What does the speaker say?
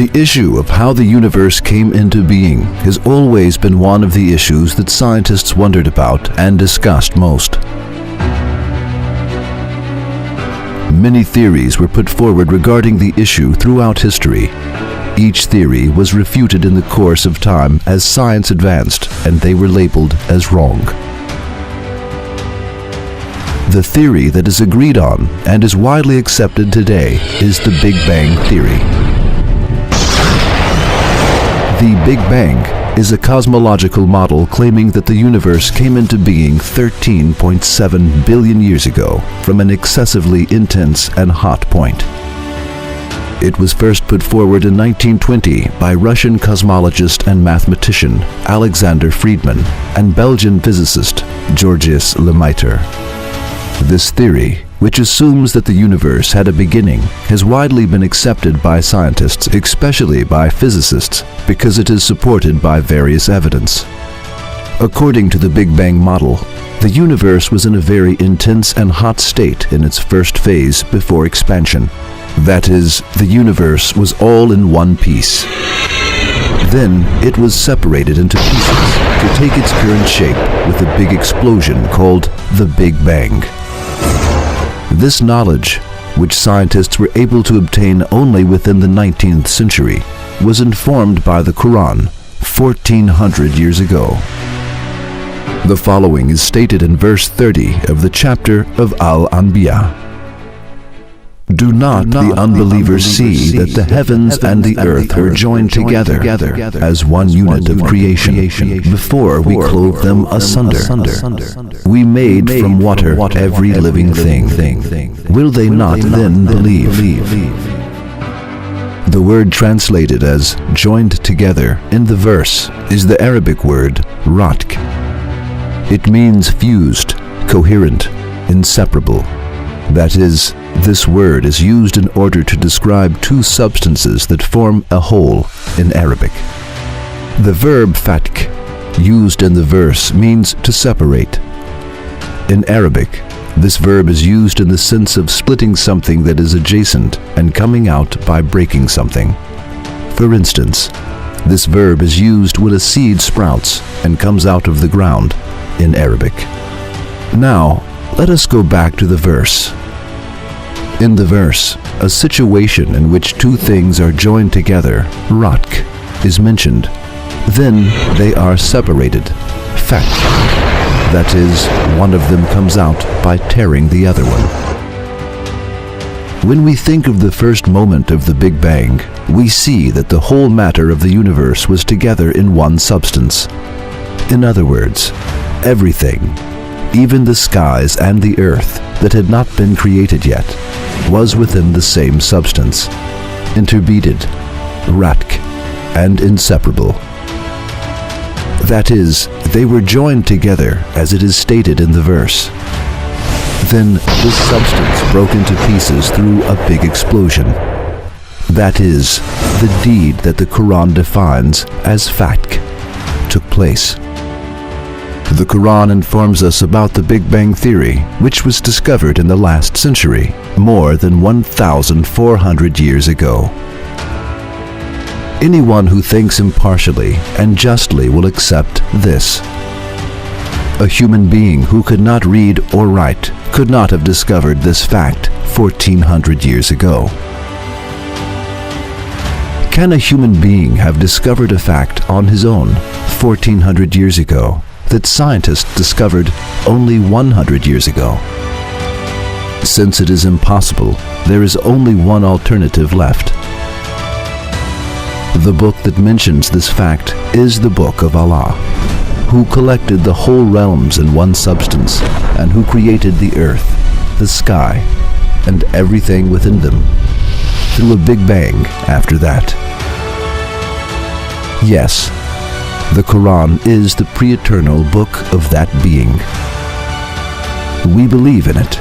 The issue of how the universe came into being has always been one of the issues that scientists wondered about and discussed most. Many theories were put forward regarding the issue throughout history. Each theory was refuted in the course of time as science advanced, and they were labeled as wrong. The theory that is agreed on and is widely accepted today is the Big Bang Theory. The Big Bang is a cosmological model claiming that the universe came into being 13.7 billion years ago from an excessively intense and hot point. It was first put forward in 1920 by Russian cosmologist and mathematician Alexander Friedmann and Belgian physicist Georges Lemaitre. This theory, which assumes that the universe had a beginning, has widely been accepted by scientists, especially by physicists, because it is supported by various evidence. According to the Big Bang model, the universe was in a very intense and hot state in its first phase before expansion. That is, the universe was all in one piece. Then it was separated into pieces to take its current shape with a big explosion called the Big Bang. This knowledge, which scientists were able to obtain only within the 19th century, was informed by the Qur'an 1400 years ago. The following is stated in verse 30 of the chapter of Al-Anbiya. Do not the unbelievers see that the heavens and the earth were joined together as one unit of creation before we clove them asunder? We made from water every living thing. Will they not then believe? The word translated as joined together in the verse is the Arabic word ratq. It means fused, coherent, inseparable. That is, this word is used in order to describe two substances that form a whole in Arabic. The verb fatq, used in the verse, means to separate. In Arabic, this verb is used in the sense of splitting something that is adjacent and coming out by breaking something. For instance, this verb is used when a seed sprouts and comes out of the ground in Arabic. Now, let us go back to the verse. In the verse, a situation in which two things are joined together, ratq, is mentioned. Then they are separated, fatq. That is, one of them comes out by tearing the other one. When we think of the first moment of the Big Bang, we see that the whole matter of the universe was together in one substance. In other words, everything, even the skies and the earth that had not been created yet, was within the same substance, interbeaded, ratq, and inseparable. That is, they were joined together as it is stated in the verse. Then this substance broke into pieces through a big explosion. That is, the deed that the Qur'an defines as fatq took place. The Qur'an informs us about the Big Bang Theory, which was discovered in the last century, more than 1,400 years ago. Anyone who thinks impartially and justly will accept this. A human being who could not read or write could not have discovered this fact 1,400 years ago. Can a human being have discovered a fact on his own 1,400 years ago that scientists discovered only 100 years ago? Since it is impossible, there is only one alternative left. The book that mentions this fact is the Book of Allah, who collected the whole realms in one substance and who created the earth, the sky, and everything within them through a Big Bang after that. Yes, the Quran is the pre-eternal book of that being. We believe in it.